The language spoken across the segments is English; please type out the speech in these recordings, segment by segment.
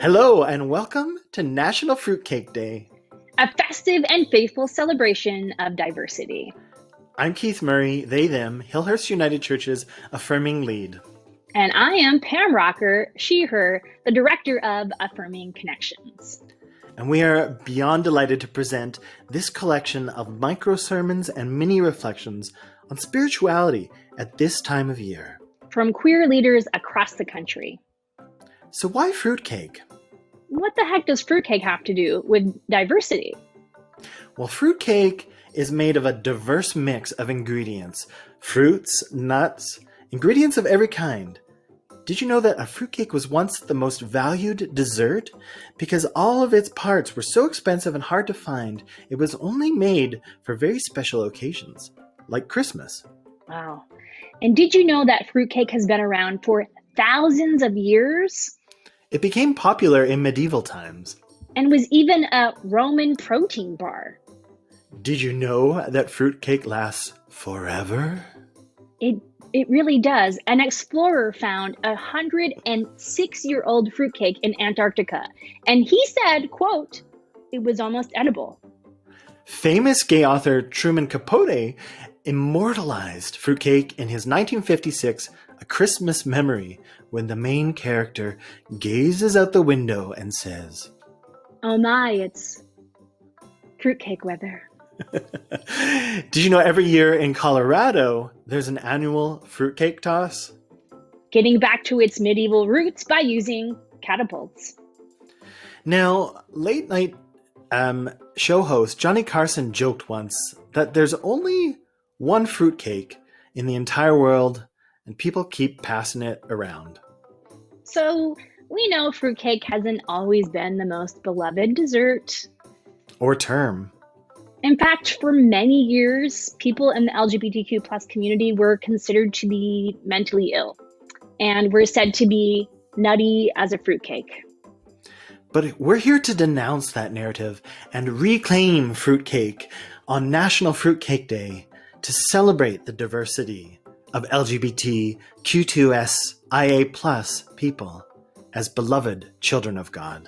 Hello and welcome to National Fruitcake Day. A festive and faithful celebration of diversity. I'm Keith Murray, they, them, Hillhurst United Church's Affirming lead. And I am Pam Rocker, she, her, the director of Affirming Connections. And we are beyond delighted to present this collection of micro-sermons and mini-reflections on spirituality at this time of year. From queer leaders across the country. So why fruitcake? What the heck does fruitcake have to do with diversity? Well, fruitcake is made of a diverse mix of ingredients. Fruits, nuts, ingredients of every kind. Did you know that a fruitcake was once the most valued dessert? Because all of its parts were so expensive and hard to find, it was only made for very special occasions, like Christmas. Wow. And did you know that fruitcake has been around for thousands of years? It became popular in medieval times. And was even a Roman protein bar. Did you know that fruitcake lasts forever? It really does. An explorer found a 106-year-old fruitcake in Antarctica. And he said, quote, it was almost edible. Famous gay author Truman Capote immortalized fruitcake in his 1956 A Christmas Memory, when the main character gazes out the window and says, "Oh my, it's fruitcake weather." Did you know every year in Colorado, there's an annual fruitcake toss? Getting back to its medieval roots by using catapults. Now, late night show host Johnny Carson joked once that there's only one fruitcake in the entire world, and people keep passing it around. So we know fruitcake hasn't always been the most beloved dessert. Or term. In fact, for many years, people in the LGBTQ plus community were considered to be mentally ill and were said to be nutty as a fruitcake. But we're here to denounce that narrative and reclaim fruitcake on National Fruitcake Day to celebrate the diversity of LGBTQ2SIA plus people as beloved children of God.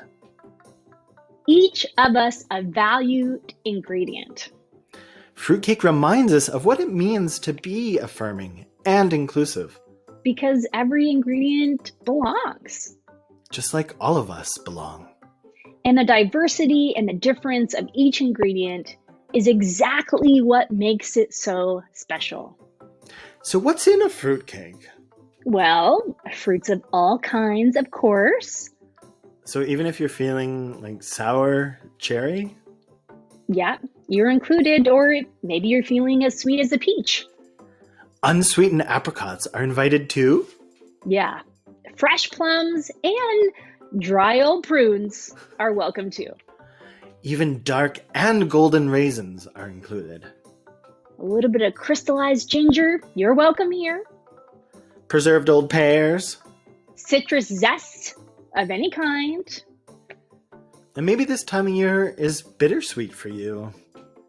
Each of us a valued ingredient. Fruitcake reminds us of what it means to be affirming and inclusive. Because every ingredient belongs. Just like all of us belong. And the diversity and the difference of each ingredient is exactly what makes it so special. So what's in a fruitcake? Well, fruits of all kinds, of course. So even if you're feeling like sour cherry? Yeah, you're included, or maybe you're feeling as sweet as a peach. Unsweetened apricots are invited too? Yeah, fresh plums and dry old prunes are welcome too. Even dark and golden raisins are included. A little bit of crystallized ginger, you're welcome here. Preserved old pears. Citrus zest of any kind. And maybe this time of year is bittersweet for you.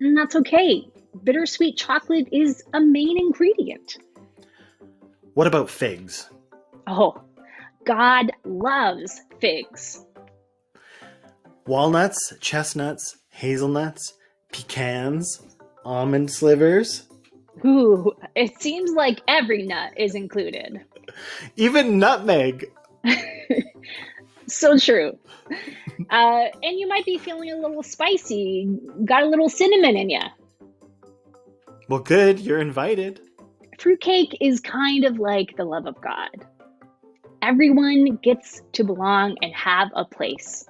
And that's okay. Bittersweet chocolate is a main ingredient. What about figs? Oh, God loves figs. Walnuts, chestnuts, hazelnuts, pecans, almond slivers. Ooh, it seems like every nut is included. Even nutmeg. So true. And you might be feeling a little spicy. Got a little cinnamon in you. Well, good, you're invited. Fruitcake is kind of like the love of God. Everyone gets to belong and have a place.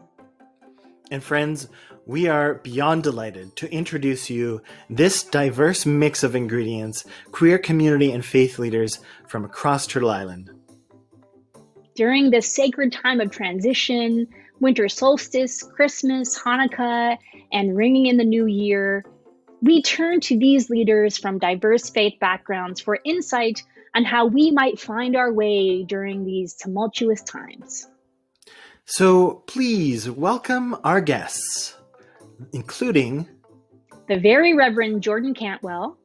And friends, we are beyond delighted to introduce you this diverse mix of ingredients, queer community and faith leaders from across Turtle Island. During this sacred time of transition, winter solstice, Christmas, Hanukkah, and ringing in the new year, we turn to these leaders from diverse faith backgrounds for insight on how we might find our way during these tumultuous times. So please welcome our guests, including the Very Reverend Jordan Cantwell,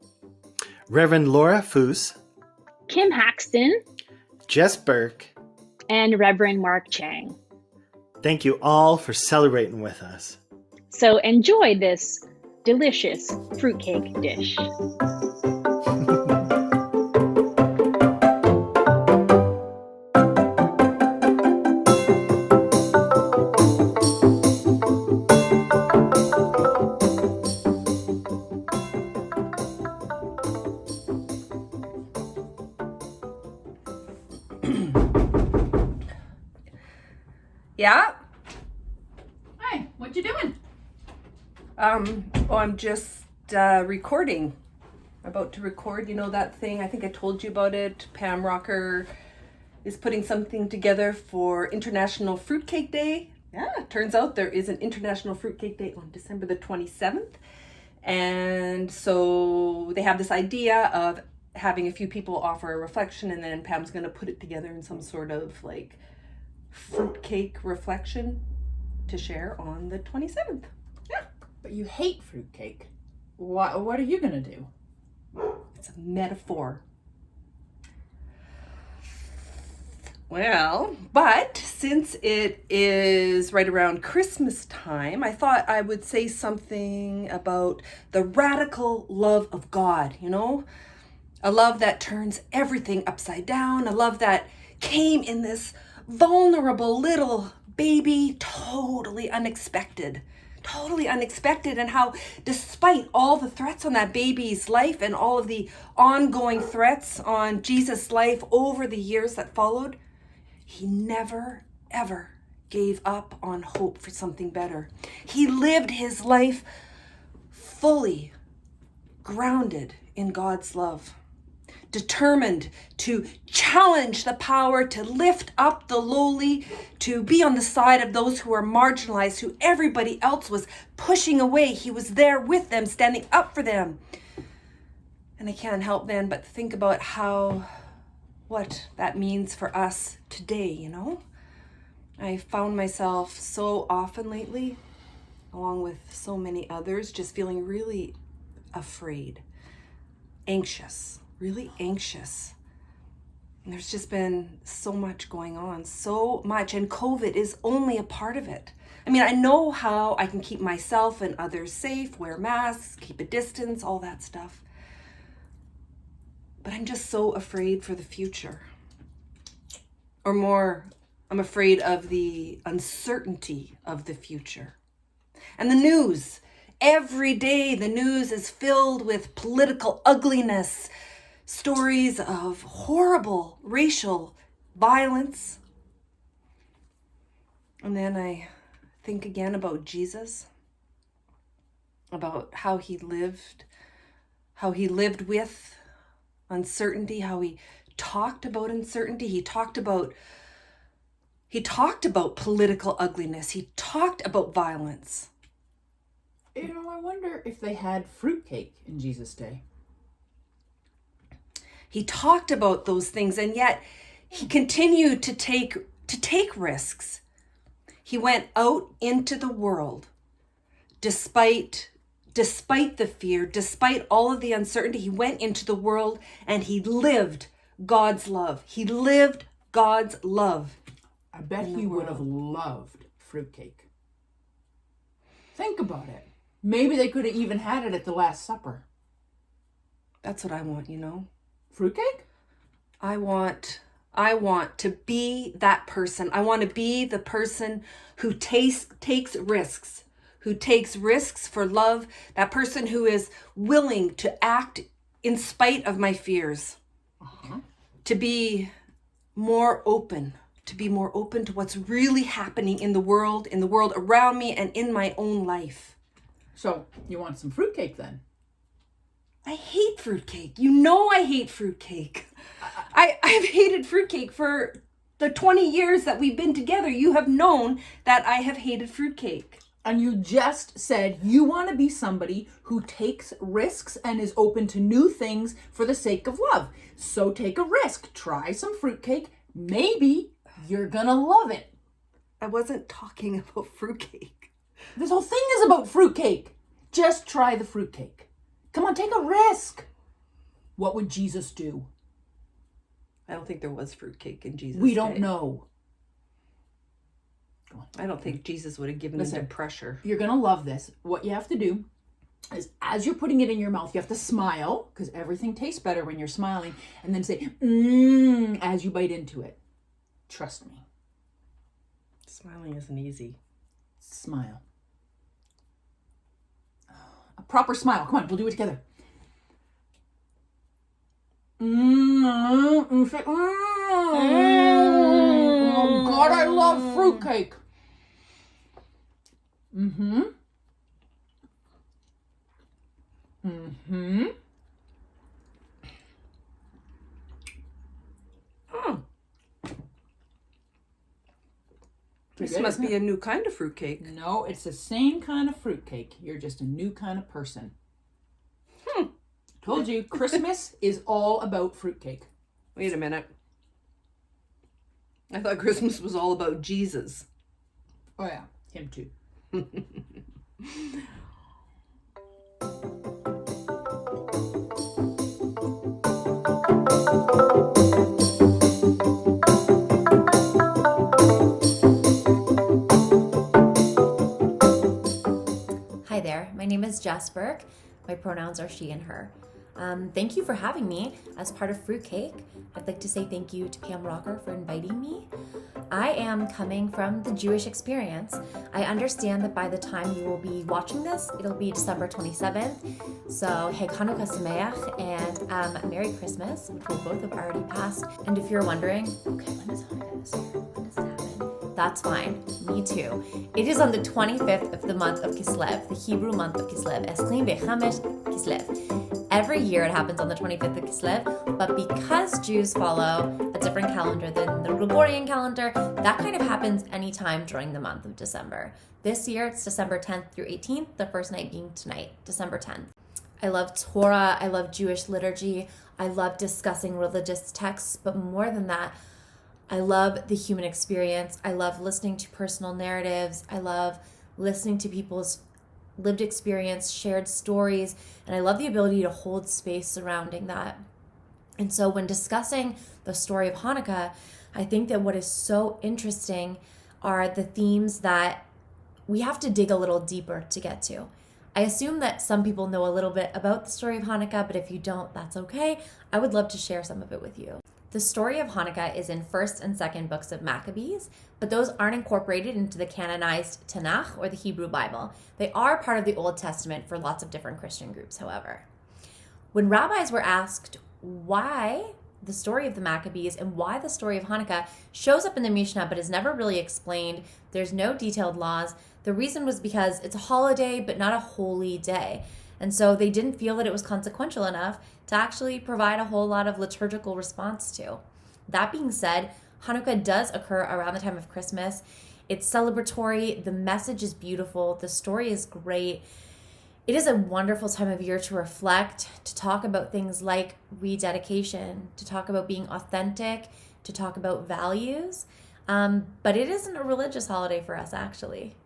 Reverend Laura Fouhse, Kim Haxton, Jess Burke, and Reverend Mark Chiang. Thank you all for celebrating with us. So enjoy this delicious fruitcake dish. Yeah? Hi, what you doing? I'm just recording. About to record, you know that thing, I think I told you about it. Pam Rocker is putting something together for International Fruitcake Day. Yeah, it turns out there is an International Fruitcake Day on December the 27th. And so they have this idea of having a few people offer a reflection, and then Pam's going to put it together in some sort of like fruitcake reflection to share on the 27th. Yeah, but you hate fruitcake. What are you gonna do? It's a metaphor. Well, but since it is right around Christmas time, I thought I would say something about the radical love of God, you know? A love that turns everything upside down, a love that came in this vulnerable little baby, totally unexpected, and how despite all the threats on that baby's life and all of the ongoing threats on Jesus' life over the years that followed, he never, ever gave up on hope for something better. He lived his life fully grounded in God's love, determined to challenge the power to lift up the lowly, to be on the side of those who are marginalized, who everybody else was pushing away. He was there with them, standing up for them. And I can't help then but think about what that means for us today, you know? I found myself so often lately, along with so many others, just feeling really afraid, anxious, really anxious. And there's just been so much going on, so much, and COVID is only a part of it. I mean, I know how I can keep myself and others safe, wear masks, keep a distance, all that stuff. But I'm just so afraid for the future. Or more, I'm afraid of the uncertainty of the future. And the news, every day the news is filled with political ugliness, stories of horrible racial violence. And then I think again about Jesus, about how he lived with uncertainty, how he talked about uncertainty. He talked about political ugliness. He talked about violence. You know, I wonder if they had fruitcake in Jesus' day. He talked about those things, and yet he continued to take risks. He went out into the world despite the fear, despite all of the uncertainty. He went into the world and he lived God's love. He lived God's love. I bet he would have loved fruitcake. Think about it. Maybe they could have even had it at the Last Supper. That's what I want, you know? Fruitcake? I want to be that person. I want to be the person who takes risks, who takes risks for love, that person who is willing to act in spite of my fears, to be more open to what's really happening in the world around me and in my own life. So, you want some fruitcake then? I hate fruitcake. You know I hate fruitcake. I've hated fruitcake for the 20 years that we've been together. You have known that I have hated fruitcake. And you just said you want to be somebody who takes risks and is open to new things for the sake of love. So take a risk. Try some fruitcake. Maybe you're gonna love it. I wasn't talking about fruitcake. This whole thing is about fruitcake. Just try the fruitcake. Come on, take a risk. What would Jesus do? I don't think there was fruitcake in Jesus' We don't day. know. I don't think Jesus would have given Listen. them pressure. You're going to love this. What you have to do is, as you're putting it in your mouth, you have to smile, because everything tastes better when you're smiling, and then say, as you bite into it. Trust me. Smiling isn't easy. Smile. A proper smile. Come on, we'll do it together. Oh God, I love fruitcake. This must be a new kind of fruitcake. No, it's the same kind of fruitcake. You're just a new kind of person. Told you, Christmas is all about fruitcake. Wait a minute. I thought Christmas was all about Jesus. Oh yeah, him too. Hi there, my name is Jess Burke. My pronouns are she and her. Thank you for having me as part of Fruitcake. I'd like to say thank you to Pam Rocker for inviting me. I am coming from the Jewish experience. I understand that by the time you will be watching this, it'll be December 27th. So, hey, Hanukkah Sameach and Merry Christmas, which will both have already passed. And if you're wondering, okay, when is Hanukkah this year? When does it happen? That's fine. Me too. It is on the 25th of the month of Kislev, the Hebrew month of Kislev. Eshlim Bechamesh Kislev. Every year it happens on the 25th of Kislev, but because Jews follow a different calendar than the Gregorian calendar, that kind of happens anytime during the month of December. This year it's December 10th through 18th, the first night being tonight, December 10th. I love Torah, I love Jewish liturgy, I love discussing religious texts, but more than that, I love the human experience. I love listening to personal narratives. I love listening to people's lived experience, shared stories, and I love the ability to hold space surrounding that. And so when discussing the story of Hanukkah, I think that what is so interesting are the themes that we have to dig a little deeper to get to. I assume that some people know a little bit about the story of Hanukkah, but if you don't, that's okay. I would love to share some of it with you. The story of Hanukkah is in 1st and 2nd books of Maccabees, but those aren't incorporated into the canonized Tanakh or the Hebrew Bible. They are part of the Old Testament for lots of different Christian groups, however. When rabbis were asked why the story of the Maccabees and why the story of Hanukkah shows up in the Mishnah but is never really explained, there's no detailed laws, the reason was because it's a holiday but not a holy day. And so they didn't feel that it was consequential enough to actually provide a whole lot of liturgical response to. That being said, Hanukkah does occur around the time of Christmas. It's celebratory, the message is beautiful, the story is great. It is a wonderful time of year to reflect, to talk about things like rededication, to talk about being authentic, to talk about values. But it isn't a religious holiday for us, actually.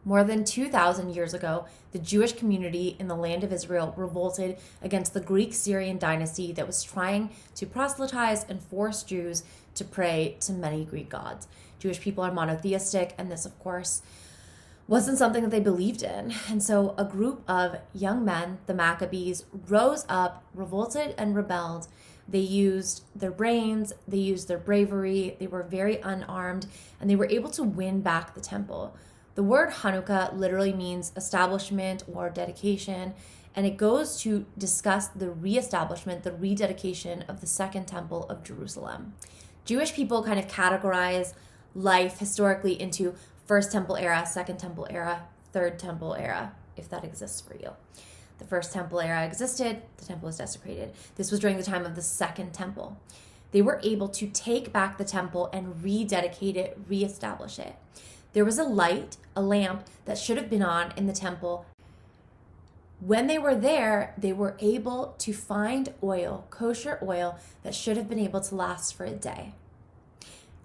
More than 2,000 years ago, the Jewish community in the land of Israel revolted against the Greek-Syrian dynasty that was trying to proselytize and force Jews to pray to many Greek gods. Jewish people are monotheistic, and this, of course, wasn't something that they believed in. And so a group of young men, the Maccabees, rose up, revolted, and rebelled. They used their brains, they used their bravery, they were very unarmed, and they were able to win back the temple. The word Hanukkah literally means establishment or dedication, and it goes to discuss the reestablishment, the rededication of the Second Temple of Jerusalem. Jewish people kind of categorize life historically into First Temple era, Second Temple era, Third Temple era, if that exists for you. The First Temple era existed, the temple was desecrated. This was during the time of the Second Temple. They were able to take back the temple and rededicate it, reestablish it. There was a light, a lamp that should have been on in the temple. When they were there, they were able to find oil, kosher oil, that should have been able to last for a day.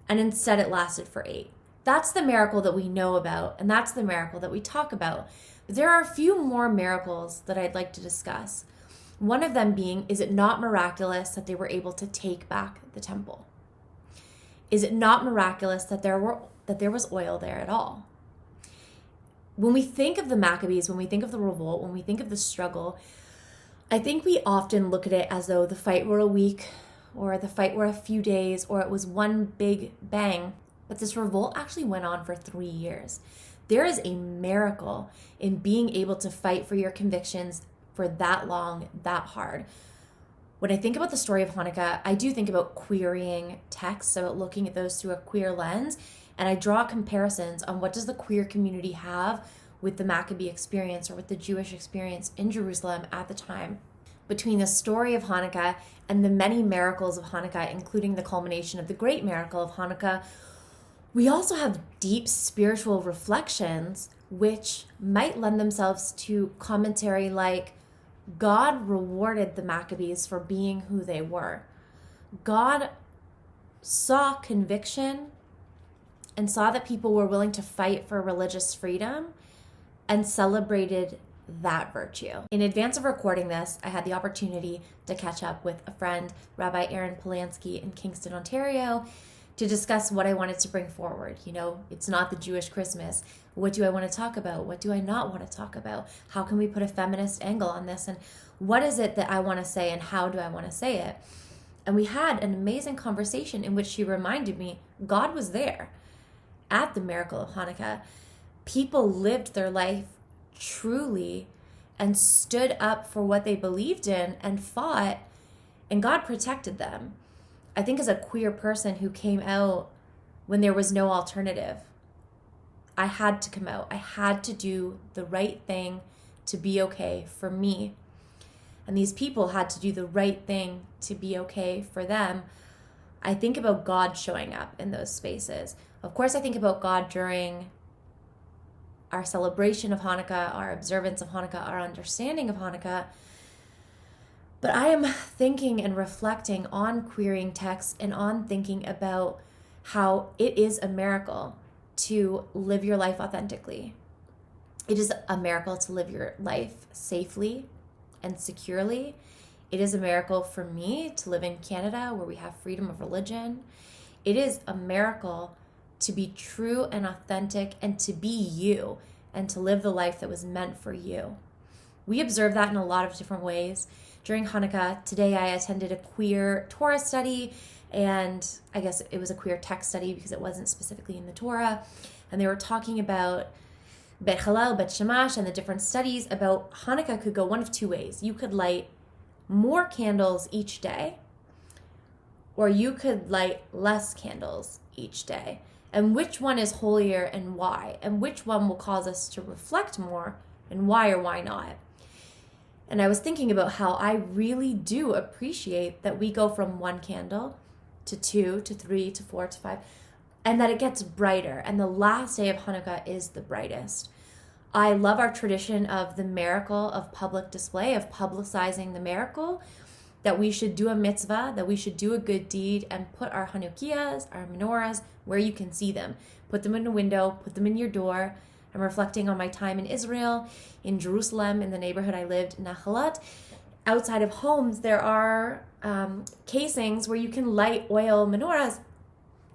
And instead it lasted for 8. That's the miracle that we know about, and that's the miracle that we talk about. But there are a few more miracles that I'd like to discuss. One of them being, is it not miraculous that they were able to take back the temple? Is it not miraculous that there were that there was oil there at all. When we think of the Maccabees, when we think of the revolt, when we think of the struggle, I think we often look at it as though the fight were a week, or the fight were a few days, or it was one big bang. But this revolt actually went on for 3 years. There is a miracle in being able to fight for your convictions for that long, that hard. When I think about the story of Hanukkah, I do think about querying texts, about looking at those through a queer lens, and I draw comparisons on what does the queer community have with the Maccabee experience or with the Jewish experience in Jerusalem at the time. Between the story of Hanukkah and the many miracles of Hanukkah, including the culmination of the great miracle of Hanukkah, we also have deep spiritual reflections which might lend themselves to commentary like, God rewarded the Maccabees for being who they were. God saw conviction and saw that people were willing to fight for religious freedom and celebrated that virtue. In advance of recording this, I had the opportunity to catch up with a friend, Rabbi Aaron Polanski in Kingston, Ontario, to discuss what I wanted to bring forward. You know, it's not the Jewish Christmas. What do I want to talk about? What do I not want to talk about? How can we put a feminist angle on this? And what is it that I want to say and how do I want to say it? And we had an amazing conversation in which she reminded me God was there at the miracle of Hanukkah. People lived their life truly and stood up for what they believed in and fought, and God protected them. I think as a queer person who came out when there was no alternative, I had to come out. I had to do the right thing to be okay for me. And these people had to do the right thing to be okay for them. I think about God showing up in those spaces. Of course, I think about God during our celebration of Hanukkah, our observance of Hanukkah, our understanding of Hanukkah. But I am thinking and reflecting on queering texts and on thinking about how it is a miracle to live your life authentically. It is a miracle to live your life safely and securely. It is a miracle for me to live in Canada where we have freedom of religion. It is a miracle to be true and authentic and to be you and to live the life that was meant for you. We observe that in a lot of different ways. During Hanukkah, today I attended a queer Torah study, and I guess it was a queer text study because it wasn't specifically in the Torah. And they were talking about Bet Hillel, Bet Shamash, and the different studies about Hanukkah could go one of two ways. You could light more candles each day, or you could light less candles each day. And which one is holier and why? And which one will cause us to reflect more and why or why not? And I was thinking about how I really do appreciate that we go from one candle to 2 to 3 to 4 to 5, and that it gets brighter. And the last day of Hanukkah is the brightest. I love our tradition of the miracle of public display, of publicizing the miracle, that we should do a mitzvah, that we should do a good deed and put our Hanukkahs, our menorahs, where you can see them. Put them in a window, put them in your door. I'm reflecting on my time in Israel, in Jerusalem, in the neighborhood I lived, Nahalat. Outside of homes, there are casings where you can light oil menorahs,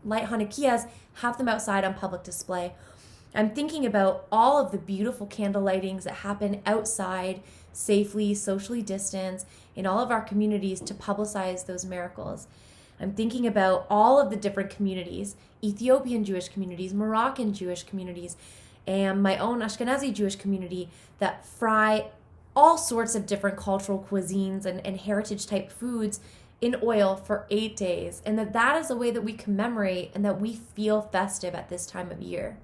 light Hanukkahs, have them outside on public display. I'm thinking about all of the beautiful candle lightings that happen outside, safely, socially distanced, in all of our communities to publicize those miracles. I'm thinking about all of the different communities, Ethiopian Jewish communities, Moroccan Jewish communities, and my own Ashkenazi Jewish community that fry all sorts of different cultural cuisines and heritage type foods in oil for 8 days. And that is a way that we commemorate and that we feel festive at this time of year.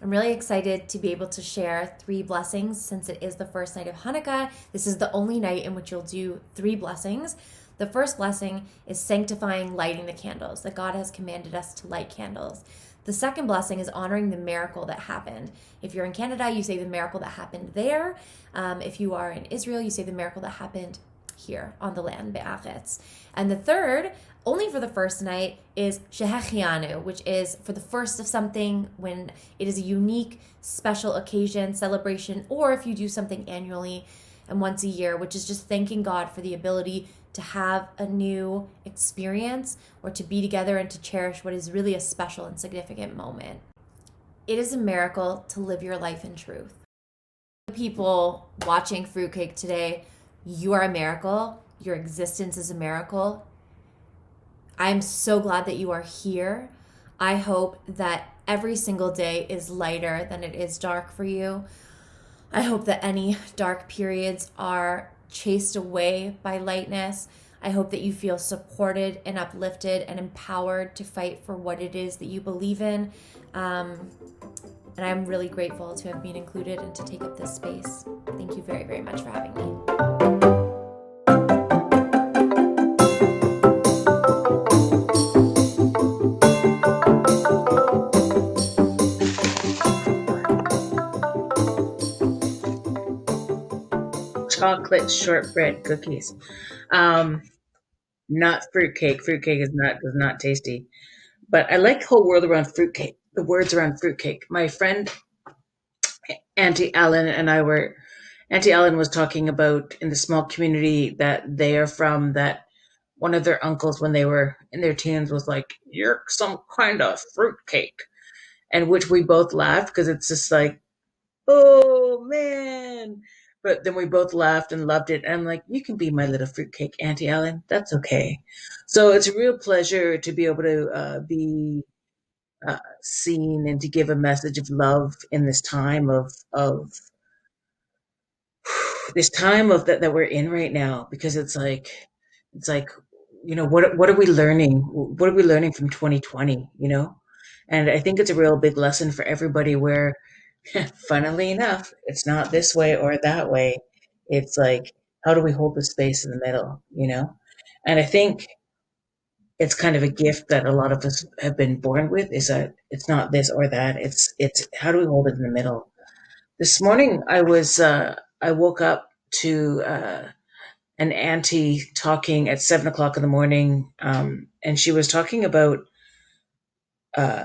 I'm really excited to be able to share 3 blessings since it is the first night of Hanukkah. This is the only night in which you'll do 3 blessings. The first blessing is sanctifying lighting the candles, that God has commanded us to light candles. The second blessing is honoring the miracle that happened. If you're in Canada, you say the miracle that happened there. If you are in Israel, you say the miracle that happened here on the land, Be'aretz. And the third, only for the first night, is Shehechianu, which is for the first of something when it is a unique, special occasion, celebration, or if you do something annually and once a year, which is just thanking God for the ability to have a new experience or to be together and to cherish what is really a special and significant moment. It is a miracle to live your life in truth. People watching Fruitcake today, you are a miracle. Your existence is a miracle. I'm so glad that you are here. I hope that every single day is lighter than it is dark for you. I hope that any dark periods are chased away by lightness. I hope that you feel supported and uplifted and empowered to fight for what it is that you believe in. And I'm really grateful to have been included and to take up this space. Thank you very, very much for having me. Chocolate shortbread cookies. Not fruitcake. Fruitcake is not tasty. But I like the whole world around fruitcake. The words around fruitcake. My friend Auntie Ellen and I were. Auntie Ellen was talking about in the small community that they are from, that one of their uncles when they were in their teens was like, "You're some kind of fruitcake," and which we both laughed because it's just like, oh man. But then we both laughed and loved it. And I'm like, you can be my little fruitcake, Auntie Ellen. That's okay. So it's a real pleasure to be able to be seen and to give a message of love in this time of this time of that we're in right now, because it's like, what are we learning? What are we learning from 2020, And I think it's a real big lesson for everybody where, funnily enough, it's not this way or that way. It's like, how do we hold the space in the middle? And I think it's kind of a gift that a lot of us have been born with, is that it's not this or that. It's how do we hold it in the middle? This morning I woke up to an auntie talking at 7 o'clock in the morning, and she was talking about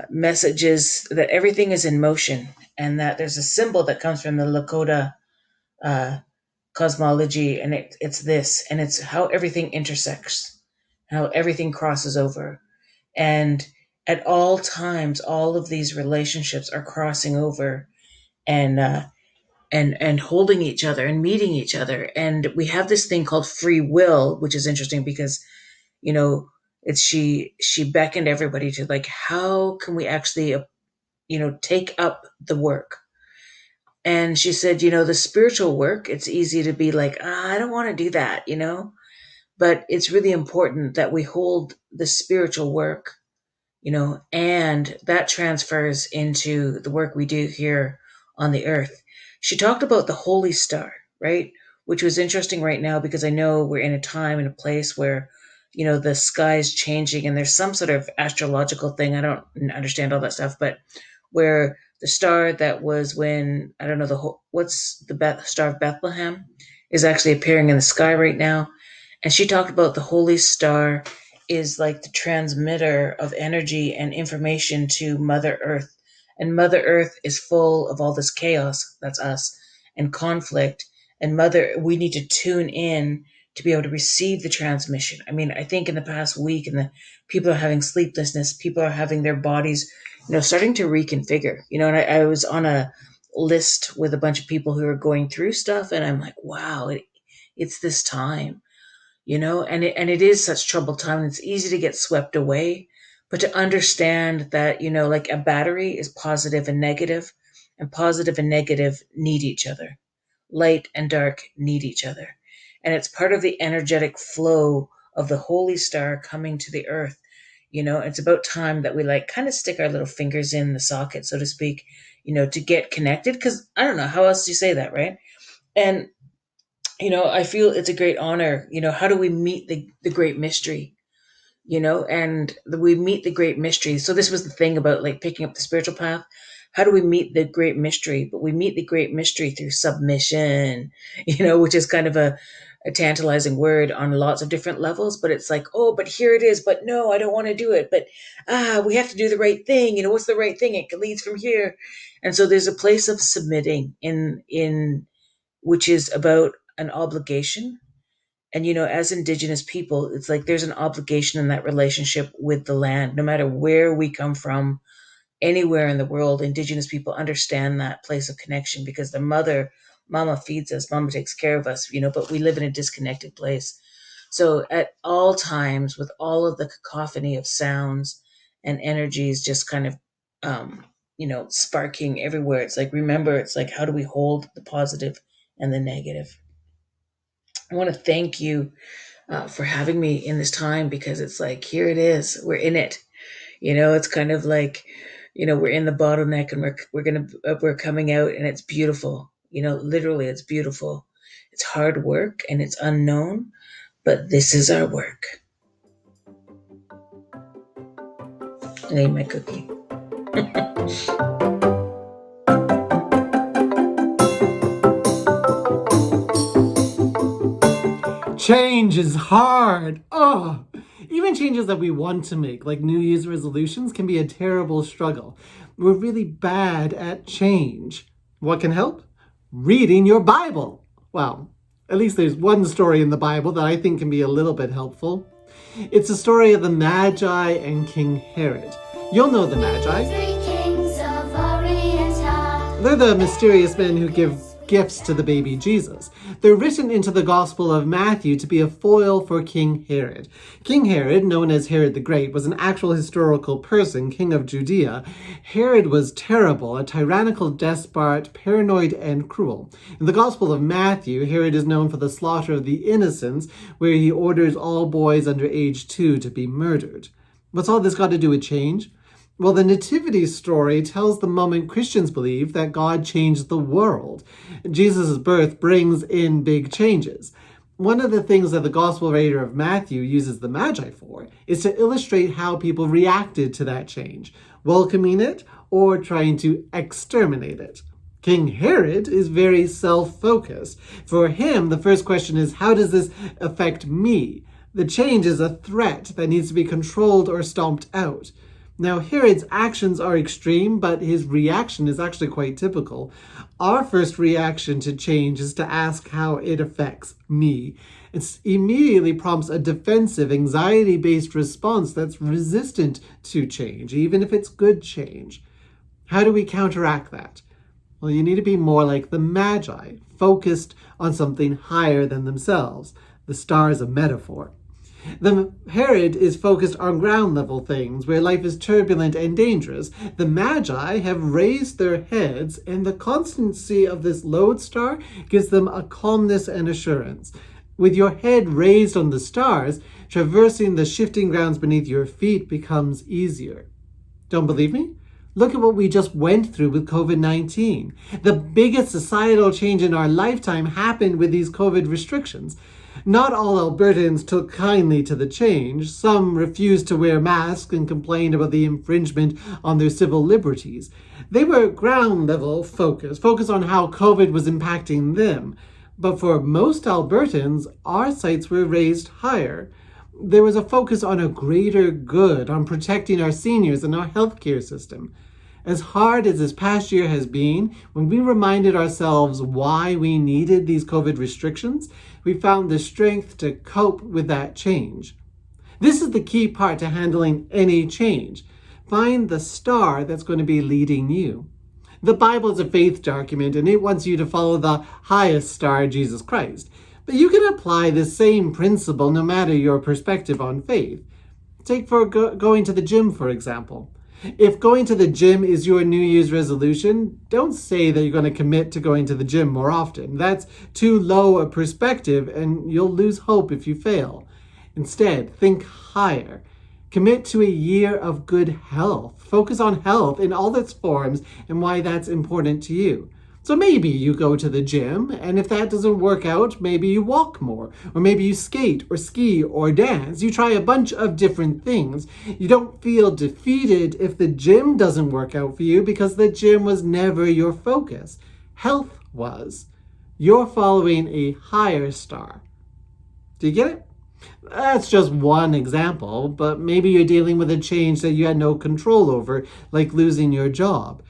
messages that everything is in motion, and that there's a symbol that comes from the Lakota cosmology, and it's this, and it's how everything intersects, how everything crosses over, and at all times, all of these relationships are crossing over, and holding each other and meeting each other, and we have this thing called free will, which is interesting because you know it's she beckoned everybody to, like, how can we actually take up the work. And she said, the spiritual work, it's easy to be like, I don't want to do that. But it's really important that we hold the spiritual work, and that transfers into the work we do here on the earth. She talked about the holy star, right? Which was interesting right now because I know we're in a time and a place where, the sky's changing and there's some sort of astrological thing. I don't understand all that stuff, but where the star that was when, I don't know, what's the star of Bethlehem is actually appearing in the sky right now. And she talked about the holy star is like the transmitter of energy and information to Mother Earth. And Mother Earth is full of all this chaos, that's us, and conflict. And we need to tune in to be able to receive the transmission. I mean, I think in the past week, and the people are having sleeplessness, people are having their bodies, starting to reconfigure, and I was on a list with a bunch of people who are going through stuff, and I'm like, wow, it's this time. And it is such troubled time, and it's easy to get swept away, but to understand that, like a battery is positive and negative need each other. Light and dark need each other. And it's part of the energetic flow of the holy star coming to the earth. It's about time that we kind of stick our little fingers in the socket, so to speak, to get connected. Because I don't know, how else do you say that, right? And I feel it's a great honor. How do we meet the great mystery? And we meet the great mystery. So this was the thing about picking up the spiritual path. How do we meet the great mystery? But we meet the great mystery through submission, which is kind of a tantalizing word on lots of different levels. But it's like, oh, but here it is. But no, I don't want to do it. But we have to do the right thing. What's the right thing? It leads from here. And so there's a place of submitting in which is about an obligation. And, as Indigenous people, it's like there's an obligation in that relationship with the land, no matter where we come from, anywhere in the world, Indigenous people understand that place of connection because Mama feeds us, Mama takes care of us, but we live in a disconnected place. So at all times, with all of the cacophony of sounds and energies just kind of, sparking everywhere, it's like, remember, it's like, how do we hold the positive and the negative? I want to thank you for having me in this time, because it's like, here it is, we're in it. It's kind of like, we're in the bottleneck, and we're coming out, and it's beautiful. Literally, it's beautiful. It's hard work and it's unknown, but this is our work. I ate my cookie. Change is hard. Oh, even changes that we want to make, like New Year's resolutions, can be a terrible struggle. We're really bad at change. What can help? Reading your Bible. Well, at least there's one story in the Bible that I think can be a little bit helpful. It's the story of the Magi and King Herod. You'll know the Magi. They're the mysterious men who give gifts to the baby Jesus. They're written into the Gospel of Matthew to be a foil for King Herod. King Herod, known as Herod the Great, was an actual historical person, king of Judea. Herod was terrible, a tyrannical despot, paranoid and cruel. In the Gospel of Matthew, Herod is known for the slaughter of the innocents, where he orders all boys under age 2 to be murdered. What's all this got to do with change? Well, the Nativity story tells the moment Christians believe that God changed the world. Jesus' birth brings in big changes. One of the things that the Gospel writer of Matthew uses the Magi for is to illustrate how people reacted to that change, welcoming it or trying to exterminate it. King Herod is very self-focused. For him, the first question is, how does this affect me? The change is a threat that needs to be controlled or stomped out. Now, Herod's actions are extreme, but his reaction is actually quite typical. Our first reaction to change is to ask how it affects me. It immediately prompts a defensive, anxiety-based response that's resistant to change, even if it's good change. How do we counteract that? Well, you need to be more like the Magi, focused on something higher than themselves. The star is a metaphor. The Herod is focused on ground level things, where life is turbulent and dangerous. The Magi have raised their heads, and the constancy of this lodestar gives them a calmness and assurance. With your head raised on the stars, traversing the shifting grounds beneath your feet becomes easier. Don't believe me? Look at what we just went through with COVID-19. The biggest societal change in our lifetime happened with these COVID restrictions. Not all Albertans took kindly to the change. Some refused to wear masks and complained about the infringement on their civil liberties. They were ground-level focused on how COVID was impacting them. But for most Albertans, our sights were raised higher. There was a focus on a greater good, on protecting our seniors and our healthcare system. As hard as this past year has been, when we reminded ourselves why we needed these COVID restrictions, we found the strength to cope with that change. This is the key part to handling any change. Find the star that's going to be leading you. The Bible is a faith document, and it wants you to follow the highest star, Jesus Christ. But you can apply the same principle no matter your perspective on faith. Take going to the gym, for example. If going to the gym is your New Year's resolution, don't say that you're going to commit to going to the gym more often. That's too low a perspective, and you'll lose hope if you fail. Instead, think higher. Commit to a year of good health. Focus on health in all its forms and why that's important to you. So maybe you go to the gym, and if that doesn't work out, maybe you walk more, or maybe you skate or ski or dance. You try a bunch of different things. You don't feel defeated if the gym doesn't work out for you, because the gym was never your focus. Health was. You're following a higher star. Do you get it? That's just one example, but maybe you're dealing with a change that you had no control over, like losing your job.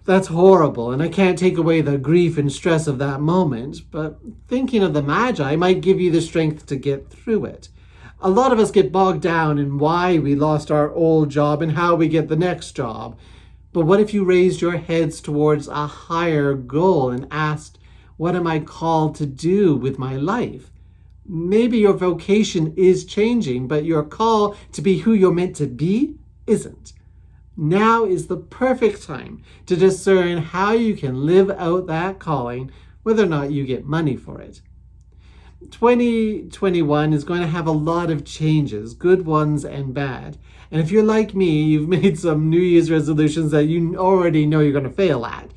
That's horrible, and I can't take away the grief and stress of that moment, but thinking of the Magi might give you the strength to get through it. A lot of us get bogged down in why we lost our old job and how we get the next job. But what if you raised your heads towards a higher goal and asked, what am I called to do with my life? Maybe your vocation is changing, but your call to be who you're meant to be isn't. Now is the perfect time to discern how you can live out that calling, whether or not you get money for it. 2021 is going to have a lot of changes, good ones and bad. And if you're like me, you've made some New Year's resolutions that you already know you're going to fail at.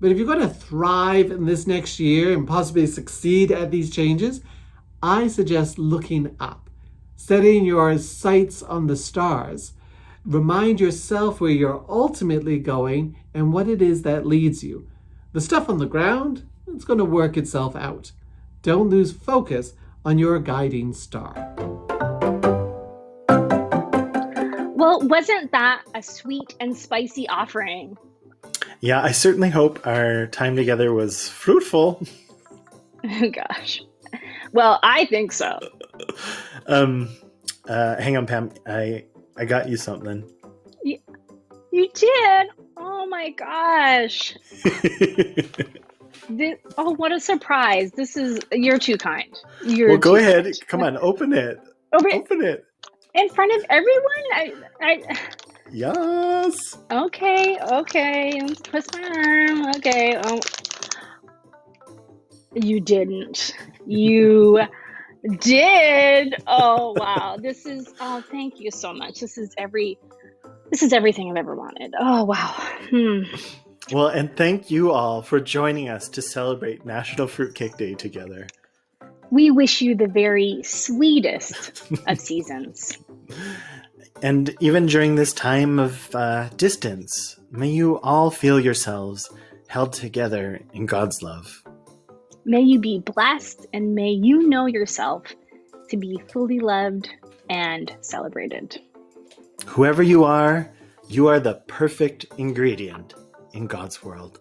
But if you're going to thrive in this next year and possibly succeed at these changes, I suggest looking up, setting your sights on the stars. Remind yourself where you're ultimately going and what it is that leads you. The stuff on the ground, it's going to work itself out. Don't lose focus on your guiding star. Well, wasn't that a sweet and spicy offering? Yeah, I certainly hope our time together was fruitful. Oh, gosh. Well, I think so. Hang on, Pam. I got you something. You did? Oh, my gosh. What a surprise. You're too kind. Well, go ahead. Come on, open it. Open it. In front of everyone? Yes. Okay. Let's twist my arm. Okay. You didn't. You did. Oh, wow. Thank you so much. This is everything I've ever wanted. Oh, wow. Well, and thank you all for joining us to celebrate National Fruitcake Day together. We wish you the very sweetest of seasons. And even during this time of distance, may you all feel yourselves held together in God's love. May you be blessed, and may you know yourself to be fully loved and celebrated. Whoever you are the perfect ingredient in God's world.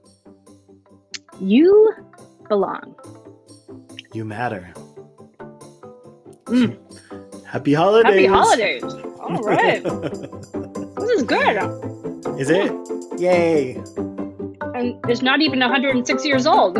You belong. You matter. Happy holidays. Happy holidays. All right. This is good. Is it? Yay. And it's not even 106 years old.